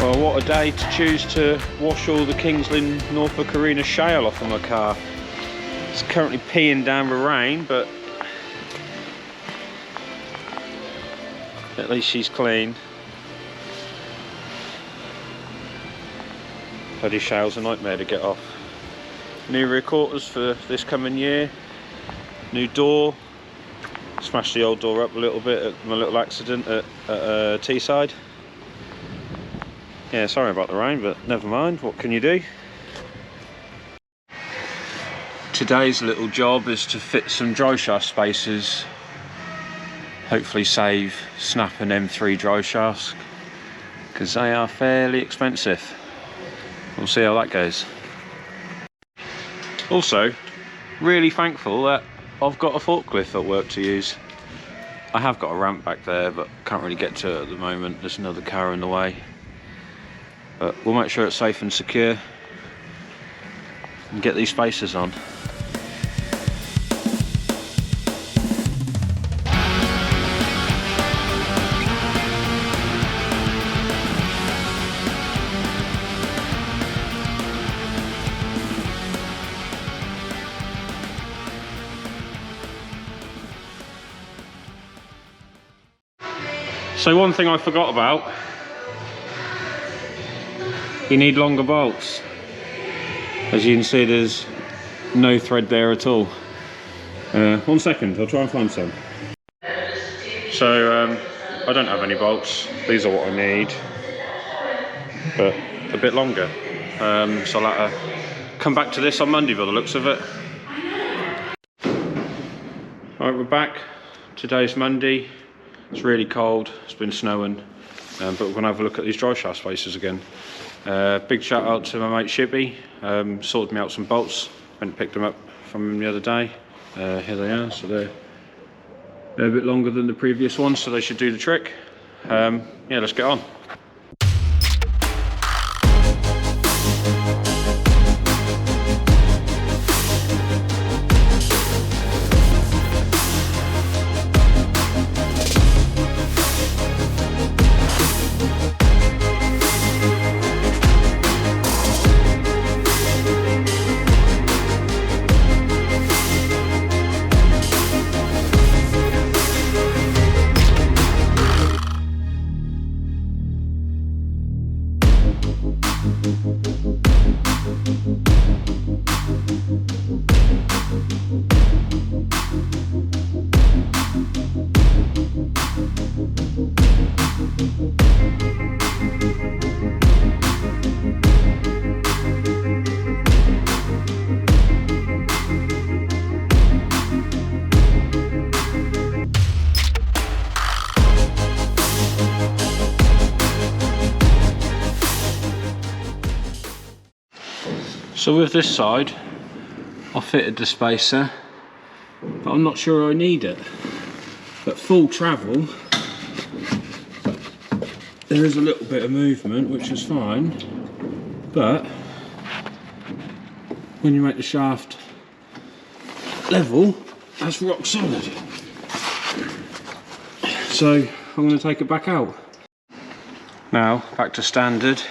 Well, what a day to choose to wash all the Kings Lynn Norfolk Arena shale off of my car. It's currently peeing down the rain, but at least she's clean. Bloody shale's a nightmare to get off. New rear quarters for this coming year. New door. Smashed the old door up a little bit at my little accident at Teesside. Yeah, sorry about the rain, but never mind, what can you do? Today's little job is to fit some driveshaft spacers. Hopefully save snap and M3 driveshafts, because they are fairly expensive. We'll see how that goes. Also, really thankful that I've got a forklift at work to use. I have got a ramp back there, but can't really get to it at the moment. There's another car in the way. But we'll make sure it's safe and secure and get these spacers on. So one thing I forgot about, you need longer bolts. As you can see, there's no thread there at all. 1 second, I'll try and find some. So I don't have any bolts. These are what I need, but a bit longer. So I'll have to come back to this on Monday by the looks of it. Alright, we're back. Today's Monday. It's really cold, it's been snowing, but we're going to have a look at these driveshaft spacers again. Big shout out to my mate Shippy, sorted me out some bolts, went and picked them up from him the other day. Here they are, so they're a bit longer than the previous ones, so they should do the trick. Yeah, let's get on. So with this side, I fitted the spacer, but I'm not sure I need it. But full travel, there is a little bit of movement, which is fine, but when you make the shaft level, that's rock solid. So I'm going to take it back out. Now, back to standard.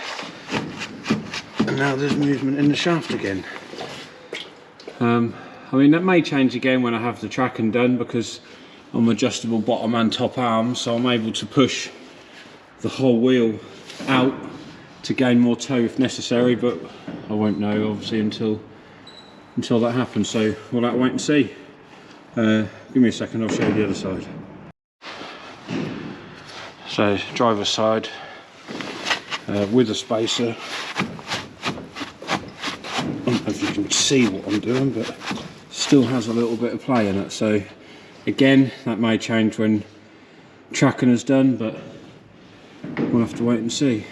And now there's movement in the shaft again. I mean, that may change again when I have the tracking done, because I'm adjustable bottom and top arms, so I'm able to push the whole wheel out to gain more toe if necessary, but I won't know obviously until that happens, so we'll have to wait and see. Give me a second, I'll show you the other side. So driver's side with a spacer. I don't know if you can see what I'm doing, but still has a little bit of play in it. So again, that may change when tracking is done, but we'll have to wait and see.